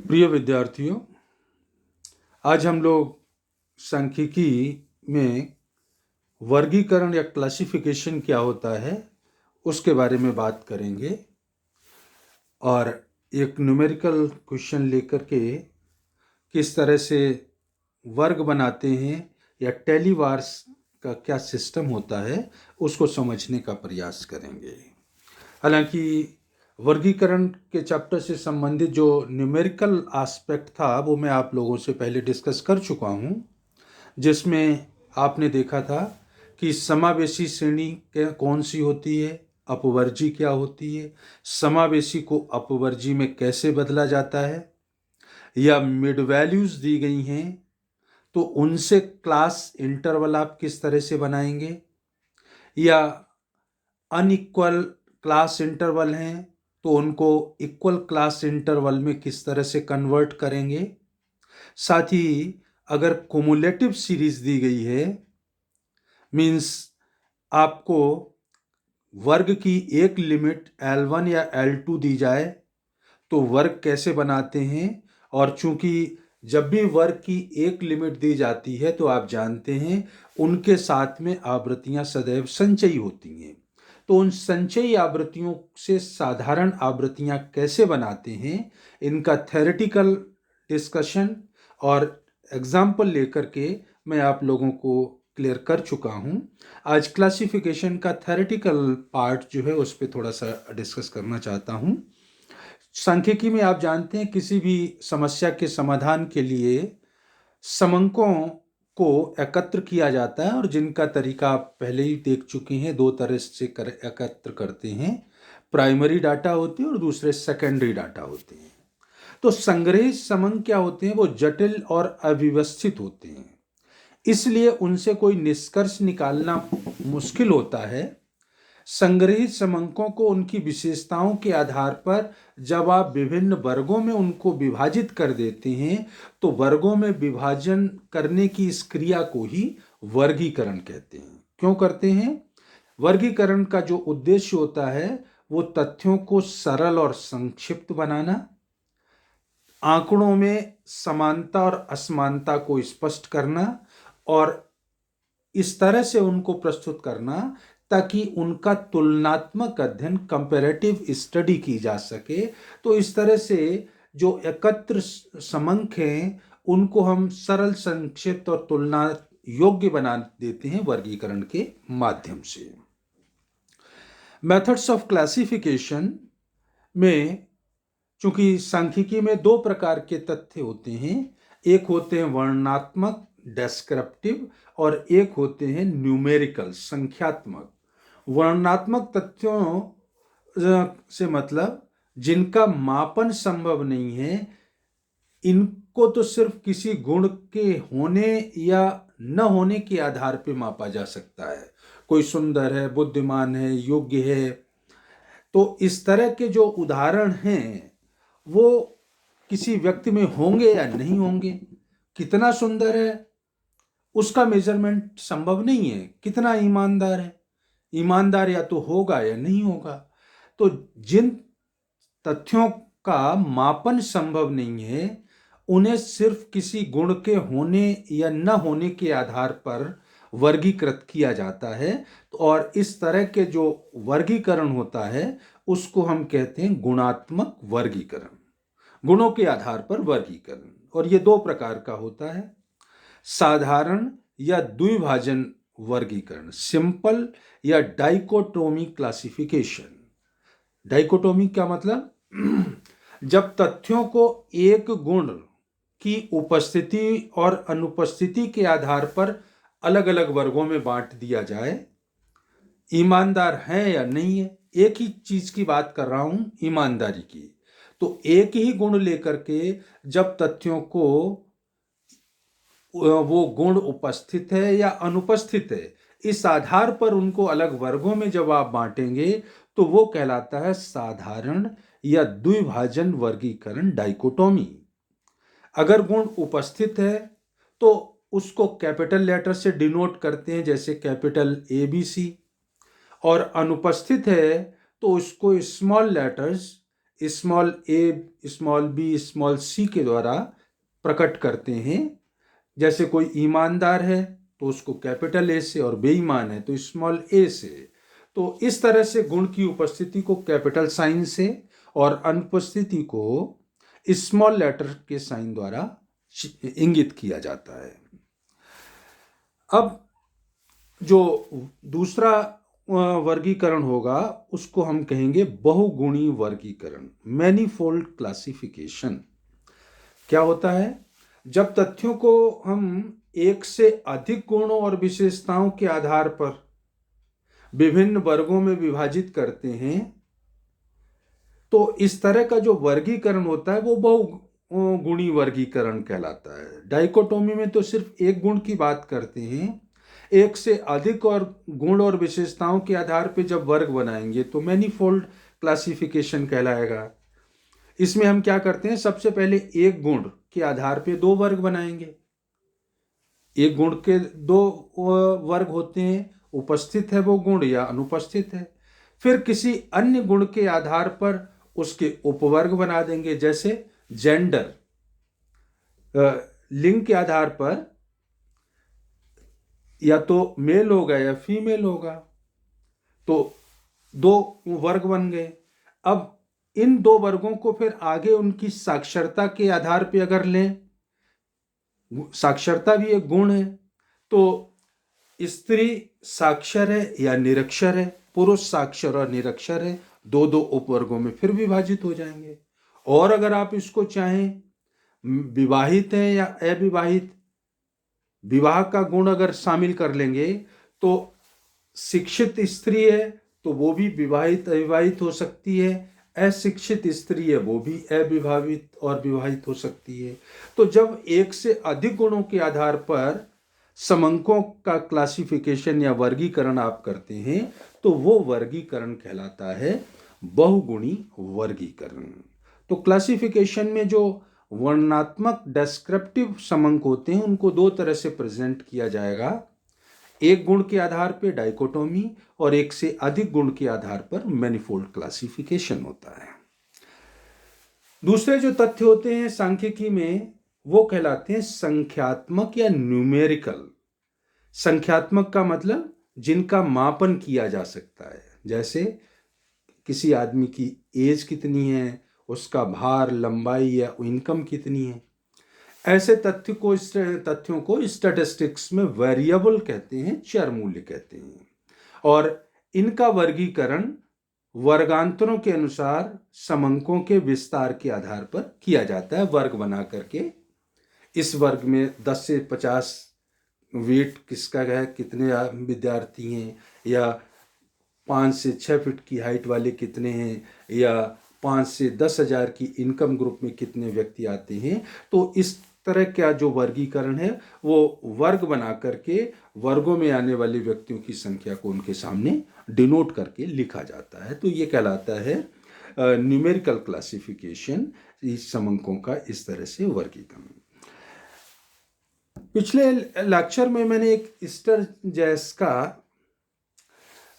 प्रिय विद्यार्थियों, आज हम लोग सांख्यिकी में वर्गीकरण या क्लासिफिकेशन क्या होता है उसके बारे में बात करेंगे और एक न्यूमेरिकल क्वेश्चन लेकर के किस तरह से वर्ग बनाते हैं या टेलीवार्स का क्या सिस्टम होता है उसको समझने का प्रयास करेंगे। हालांकि वर्गीकरण के चैप्टर से संबंधित जो न्यूमेरिकल एस्पेक्ट था वो मैं आप लोगों से पहले डिस्कस कर चुका हूँ, जिसमें आपने देखा था कि समावेशी श्रेणी कौन सी होती है, अपवर्जी क्या होती है, समावेशी को अपवर्जी में कैसे बदला जाता है, या मिड वैल्यूज दी गई हैं तो उनसे क्लास इंटरवल आप किस तरह से बनाएंगे, या अनइक्वल क्लास इंटरवल हैं तो उनको इक्वल क्लास इंटरवल में किस तरह से कन्वर्ट करेंगे। साथ ही अगर कुमुलेटिव सीरीज दी गई है, मीन्स आपको वर्ग की एक लिमिट L1 या L2 दी जाए तो वर्ग कैसे बनाते हैं। और चूंकि जब भी वर्ग की एक लिमिट दी जाती है तो आप जानते हैं उनके साथ में आवृत्तियां सदैव संचयी होती हैं, तो उन संचयी आवृत्तियों से साधारण आवृत्तियां कैसे बनाते हैं, इनका थ्योरेटिकल डिस्कशन और एग्जाम्पल लेकर के मैं आप लोगों को क्लियर कर चुका हूं। आज क्लासिफिकेशन का थ्योरेटिकल पार्ट जो है उस पर थोड़ा सा डिस्कस करना चाहता हूं। सांख्यिकी में आप जानते हैं किसी भी समस्या के समाधान के लिए समंकों को एकत्र किया जाता है, और जिनका तरीका आप पहले ही देख चुके हैं। दो तरह से एकत्र करते हैं, प्राइमरी डाटा होते हैं और दूसरे सेकेंडरी डाटा होते हैं। तो संग्रहित समंक क्या होते हैं, वो जटिल और अव्यवस्थित होते हैं, इसलिए उनसे कोई निष्कर्ष निकालना मुश्किल होता है। संग्रहित समंकों को उनकी विशेषताओं के आधार पर जब आप विभिन्न वर्गों में उनको विभाजित कर देते हैं तो वर्गों में विभाजन करने की इस क्रिया को ही वर्गीकरण कहते हैं। क्यों करते हैं? वर्गीकरण का जो उद्देश्य होता है वो तथ्यों को सरल और संक्षिप्त बनाना, आंकड़ों में समानता और असमानता को स्पष्ट करना और इस तरह से उनको प्रस्तुत करना ताकि उनका तुलनात्मक अध्ययन, कंपैरेटिव स्टडी की जा सके। तो इस तरह से जो एकत्र समंक हैं उनको हम सरल, संक्षिप्त और तुलना योग्य बना देते हैं वर्गीकरण के माध्यम से। मेथड्स ऑफ क्लासिफिकेशन में चूंकि सांख्यिकी में दो प्रकार के तथ्य होते हैं, एक होते हैं वर्णनात्मक डेस्क्रिप्टिव और एक होते हैं न्यूमेरिकल संख्यात्मक। वर्णनात्मक तथ्यों से मतलब जिनका मापन संभव नहीं है, इनको तो सिर्फ किसी गुण के होने या न होने के आधार पर मापा जा सकता है। कोई सुंदर है, बुद्धिमान है, योग्य है, तो इस तरह के जो उदाहरण हैं वो किसी व्यक्ति में होंगे या नहीं होंगे। कितना सुंदर है उसका मेजरमेंट संभव नहीं है। कितना ईमानदार है, ईमानदार या तो होगा या नहीं होगा। तो जिन तथ्यों का मापन संभव नहीं है उन्हें सिर्फ किसी गुण के होने या न होने के आधार पर वर्गीकृत किया जाता है। और इस तरह के जो वर्गीकरण होता है उसको हम कहते हैं गुणात्मक वर्गीकरण, गुणों के आधार पर वर्गीकरण। और ये दो प्रकार का होता है, साधारण या द्विभाजन वर्गीकरण, सिंपल या डाइकोटोमी क्लासिफिकेशन। डाइकोटोमी क्या मतलब? जब तथ्यों को एक गुण की उपस्थिति और अनुपस्थिति के आधार पर अलग अलग वर्गों में बांट दिया जाए, ईमानदार है या नहीं है, एक ही चीज की बात कर रहा हूं, ईमानदारी की। तो एक ही गुण लेकर के जब तथ्यों को वो गुण उपस्थित है या अनुपस्थित है, इस आधार पर उनको अलग वर्गों में जब आप बांटेंगे तो वो कहलाता है साधारण या द्विभाजन वर्गीकरण, डाइकोटोमी। अगर गुण उपस्थित है तो उसको कैपिटल लेटर से डिनोट करते हैं, जैसे कैपिटल ABC, और अनुपस्थित है तो उसको स्मॉल लेटर्स स्मॉल ए, स्मॉल बी, स्मॉल सी के द्वारा प्रकट करते हैं। जैसे कोई ईमानदार है तो उसको कैपिटल ए से, और बेईमान है तो स्मॉल ए से। तो इस तरह से गुण की उपस्थिति को कैपिटल साइन से और अनुपस्थिति को स्मॉल लेटर के साइन द्वारा इंगित किया जाता है। अब जो दूसरा वर्गीकरण होगा उसको हम कहेंगे बहुगुणी वर्गीकरण, मैनीफोल्ड क्लासिफिकेशन। क्या होता है? जब तथ्यों को हम एक से अधिक गुणों और विशेषताओं के आधार पर विभिन्न वर्गों में विभाजित करते हैं तो इस तरह का जो वर्गीकरण होता है वो बहुगुणी वर्गीकरण कहलाता है। डाइकोटोमी में तो सिर्फ एक गुण की बात करते हैं, एक से अधिक और गुण और विशेषताओं के आधार पर जब वर्ग बनाएंगे तो मैनीफोल्ड क्लासिफिकेशन कहलाएगा। इसमें हम क्या करते हैं, सबसे पहले एक गुण के आधार पे दो वर्ग बनाएंगे। एक गुण के दो वर्ग होते हैं, उपस्थित है वो गुण या अनुपस्थित है। फिर किसी अन्य गुण के आधार पर उसके उपवर्ग बना देंगे। जैसे जेंडर, लिंग के आधार पर या तो मेल होगा या फीमेल होगा, तो दो वर्ग बन गए। अब इन दो वर्गों को फिर आगे उनकी साक्षरता के आधार पर अगर लें, साक्षरता भी एक गुण है, तो स्त्री साक्षर है या निरक्षर है, पुरुष साक्षर और निरक्षर है, दो दो उपवर्गों में फिर विभाजित हो जाएंगे। और अगर आप इसको चाहें विवाहित है या अविवाहित, विवाह का गुण अगर शामिल कर लेंगे तो शिक्षित स्त्री है तो वो भी विवाहित अविवाहित हो सकती है, अशिक्षित स्त्री है वो भी अविवाहित और विवाहित हो सकती है। तो जब एक से अधिक गुणों के आधार पर समंकों का क्लासिफिकेशन या वर्गीकरण आप करते हैं तो वो वर्गीकरण कहलाता है बहुगुणी वर्गीकरण। तो क्लासिफिकेशन में जो वर्णनात्मक डेस्क्रिप्टिव समंक होते हैं उनको दो तरह से प्रेजेंट किया जाएगा। एक गुण के आधार पर डाइकोटोमी और एक से अधिक गुण के आधार पर मैनीफोल्ड क्लासिफिकेशन होता है। दूसरे जो तथ्य होते हैं सांख्यिकी में वो कहलाते हैं संख्यात्मक या न्यूमेरिकल। संख्यात्मक का मतलब जिनका मापन किया जा सकता है। जैसे किसी आदमी की एज कितनी है, उसका भार, लंबाई या इनकम कितनी है। ऐसे तथ्यों को स्टैटिस्टिक्स में वेरिएबल कहते हैं, चर मूल्य कहते हैं। और इनका वर्गीकरण वर्गांतरों के अनुसार समंकों के विस्तार के आधार पर किया जाता है, वर्ग बना करके। इस वर्ग में 10 से 50 वेट किसका है, कितने विद्यार्थी हैं, या 5 से 6 फीट की हाइट वाले कितने हैं, या 5 से 10,000 की इनकम ग्रुप में कितने व्यक्ति आते हैं। तो इस तरह का जो वर्गीकरण है वो वर्ग बना करके वर्गों में आने वाले व्यक्तियों की संख्या को उनके सामने डिनोट करके लिखा जाता है। तो ये कहलाता है न्यूमेरिकल क्लासिफिकेशन, इस समंकों का इस तरह से वर्गीकरण। पिछले लेक्चर में मैंने एक स्टर्जेस का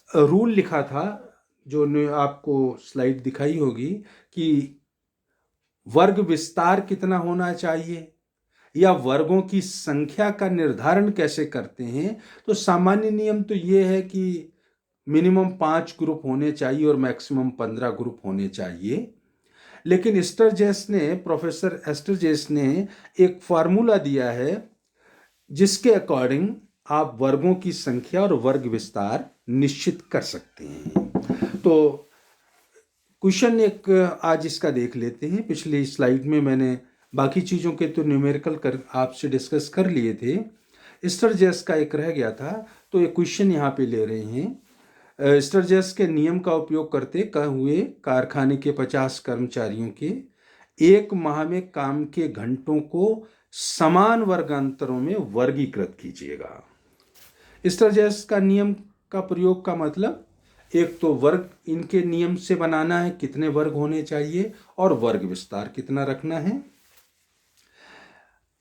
रूल लिखा था जो आपको स्लाइड दिखाई होगी कि वर्ग विस्तार कितना होना चाहिए या वर्गों की संख्या का निर्धारण कैसे करते हैं। तो सामान्य नियम तो ये है कि मिनिमम 5 ग्रुप होने चाहिए और मैक्सिमम 15 ग्रुप होने चाहिए। लेकिन प्रोफेसर स्टर्जेस ने एक फार्मूला दिया है जिसके अकॉर्डिंग आप वर्गों की संख्या और वर्ग विस्तार निश्चित कर सकते हैं। तो क्वेश्चन एक आज इसका देख लेते हैं। पिछली स्लाइड में मैंने बाकी चीज़ों के तो न्यूमेरिकल आपसे डिस्कस कर लिए थे, स्टर्जेस का एक रह गया था। तो ये क्वेश्चन यहाँ पे ले रहे हैं। स्टर्जेस के नियम का उपयोग करते हुए कारखाने के 50 कर्मचारियों के एक माह में काम के घंटों को समान वर्गांतरों में वर्गीकृत कीजिएगा। स्टर्जेस का नियम का प्रयोग का मतलब एक तो वर्ग इनके नियम से बनाना है, कितने वर्ग होने चाहिए, और वर्ग विस्तार कितना रखना है।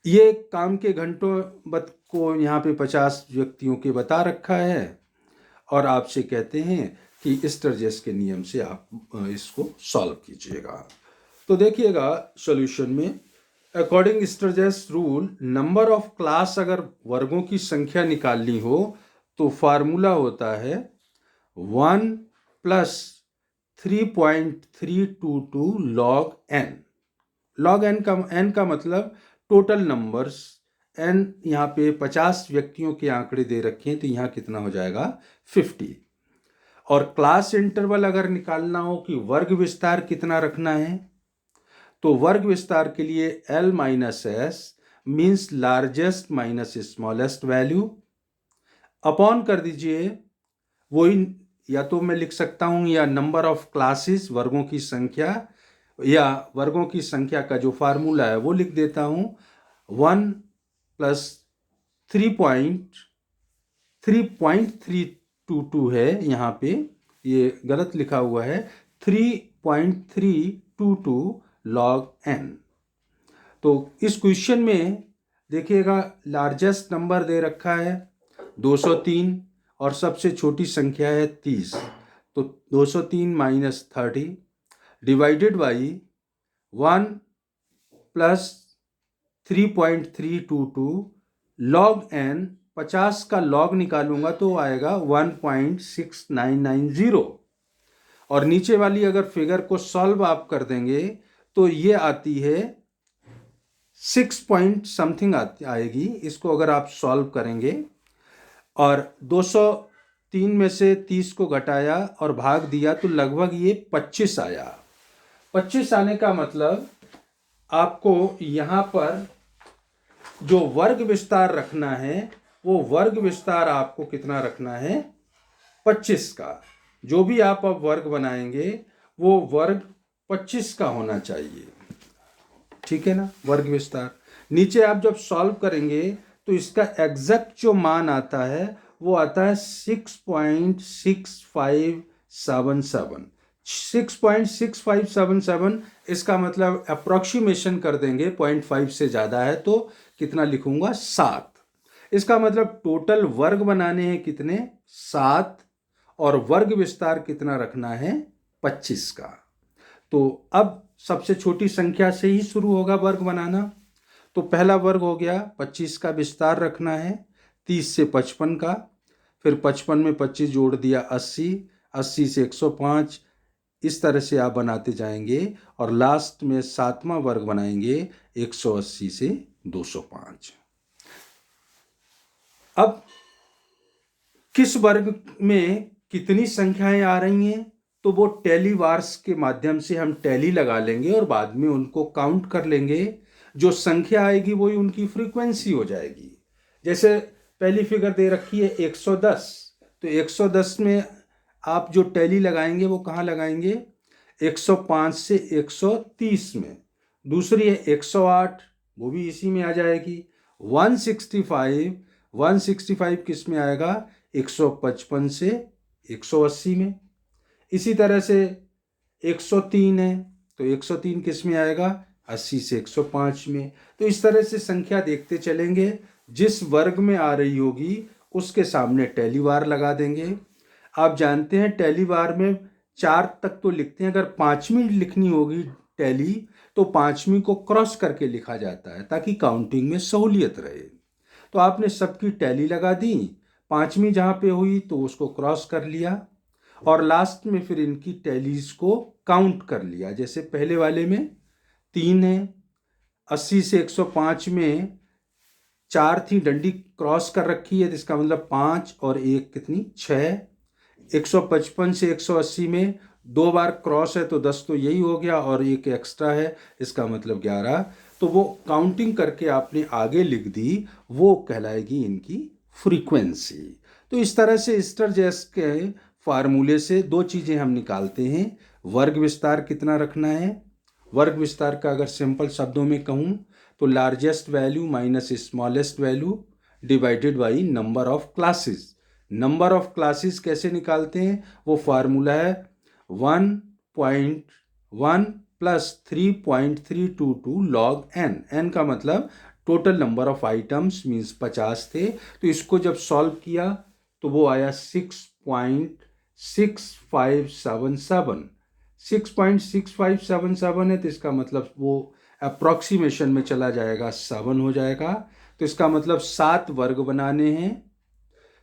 ये काम के घंटों को यहाँ पे 50 व्यक्तियों के बता रखा है और आपसे कहते हैं कि स्टरजेस के नियम से आप इसको सॉल्व कीजिएगा। तो देखिएगा सॉल्यूशन में, according Sturges rule number of class, अगर वर्गों की संख्या निकालनी हो तो फार्मूला होता है 1 plus 3.322 log n. Log n का मतलब टोटल नंबर्स, एन यहाँ पे 50 व्यक्तियों के आंकड़े दे रखे हैं तो यहाँ कितना हो जाएगा 50। और क्लास इंटरवल अगर निकालना हो कि वर्ग विस्तार कितना रखना है, तो वर्ग विस्तार के लिए L minus S means largest minus smallest value upon कर दीजिए, वही या तो मैं लिख सकता हूं या नंबर ऑफ क्लासेस, वर्गों की संख्या, या वर्गों की संख्या का जो फार्मूला है वो लिख देता हूं 1 प्लस 3.322 है, यहाँ पे ये गलत लिखा हुआ है 3.322 लॉग एन। तो इस क्वेश्चन में देखिएगा लार्जेस्ट नंबर दे रखा है 203 और सबसे छोटी संख्या है 30, तो 203 minus 30 divided by 1 plus 3.322 log n. 50 का लॉग निकालूंगा तो आएगा 1.6990, और नीचे वाली अगर फिगर को सॉल्व आप कर देंगे तो ये आती है 6 पॉइंट समथिंग आएगी। इसको अगर आप सॉल्व करेंगे और 203 में से 30 को घटाया और भाग दिया तो लगभग ये 25 आया। 25 आने का मतलब आपको यहाँ पर जो वर्ग विस्तार रखना है वो वर्ग विस्तार आपको कितना रखना है 25 का। जो भी आप अब वर्ग बनाएंगे वो वर्ग 25 का होना चाहिए, ठीक है ना, वर्ग विस्तार। नीचे आप जब सॉल्व करेंगे तो इसका एग्जैक्ट जो मान आता है वो आता है 6.6577। 6.6577 इसका मतलब अप्रोक्सीमेशन कर देंगे, 0.5 से ज़्यादा है तो कितना लिखूंगा 7। इसका मतलब टोटल वर्ग बनाने हैं कितने 7, और वर्ग विस्तार कितना रखना है 25 का। तो अब सबसे छोटी संख्या से ही शुरू होगा वर्ग बनाना। तो पहला वर्ग हो गया 25 का विस्तार रखना है 30 से 55 का, फिर 55 में 25 जोड़ दिया 80, 80 से 105, इस तरह से आप बनाते जाएंगे और लास्ट में 7वां वर्ग बनाएंगे 180 से 205। अब किस वर्ग में कितनी संख्याएं आ रही हैं तो वो टैली वार्स के माध्यम से हम टैली लगा लेंगे और बाद में उनको काउंट कर लेंगे। जो संख्या आएगी वही उनकी फ्रीक्वेंसी हो जाएगी। जैसे पहली फिगर दे रखी है 110, तो 110 में आप जो टैली लगाएंगे वो कहाँ लगाएंगे 105 से 130 में। दूसरी है 108, वो भी इसी में आ जाएगी। 165 किस में आएगा 155 से 180 में। इसी तरह से 103 है तो 103 किस में आएगा 80 से 105 में। तो इस तरह से संख्या देखते चलेंगे, जिस वर्ग में आ रही होगी उसके सामने टैलीवार लगा देंगे। आप जानते हैं टैलीवार में 4 तक तो लिखते हैं, अगर 5वीं लिखनी होगी टैली तो 5वीं को क्रॉस करके लिखा जाता है ताकि काउंटिंग में सहूलियत रहे। तो आपने सबकी टैली लगा दी, 5वीं जहाँ पे हुई तो उसको क्रॉस कर लिया और लास्ट में फिर इनकी टैलीज को काउंट कर लिया। जैसे पहले वाले में 3 है, 80 से 105 में 4 थी, डंडी क्रॉस कर रखी है, इसका मतलब 5 और 1 कितनी 6। 155 से 180 में 2 बार क्रॉस है तो 10 तो यही हो गया और 1 एक्स्ट्रा है, इसका मतलब 11। तो वो काउंटिंग करके आपने आगे लिख दी, वो कहलाएगी इनकी फ्रीक्वेंसी। तो इस तरह से स्टरजेस के फार्मूले से 2 चीज़ें हम निकालते हैं, वर्ग विस्तार कितना रखना है। वर्ग विस्तार का अगर सिंपल शब्दों में कहूँ तो largest value minus smallest value divided by number of classes. Number of classes कैसे निकालते हैं, वो फार्मूला है 1.1 प्लस 3.322 लॉग एन। एन का मतलब total number of items means 50 थे, तो इसको जब सॉल्व किया तो वो आया 6.6577। 6.6577 6.6577 है, तो इसका मतलब वो अप्रॉक्सीमेशन में चला जाएगा, 7 हो जाएगा। तो इसका मतलब 7 वर्ग बनाने हैं।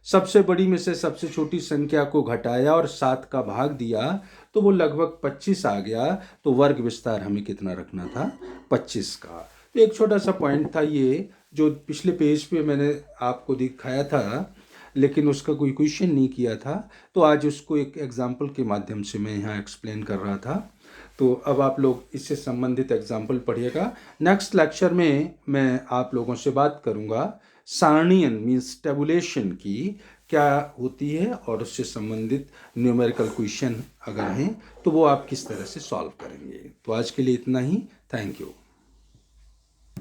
सबसे बड़ी में से सबसे छोटी संख्या को घटाया और 7 का भाग दिया तो वो लगभग 25 आ गया। तो वर्ग विस्तार हमें कितना रखना था? 25 का। तो एक छोटा सा पॉइंट था ये, जो पिछले पेज पे मैंने आपको दिखाया था, लेकिन उसका कोई क्वेश्चन नहीं किया था, तो आज उसको एक एग्जाम्पल के माध्यम से मैं यहाँ एक्सप्लेन कर रहा था। तो अब आप लोग इससे संबंधित एग्जाम्पल पढ़िएगा। नेक्स्ट लेक्चर में मैं आप लोगों से बात करूँगा सारणियन मीन्स टेबुलेशन की क्या होती है, और उससे संबंधित न्यूमेरिकल क्वेश्चन अगर हैं तो वो आप किस तरह से सॉल्व करेंगे। तो आज के लिए इतना ही। Thank you.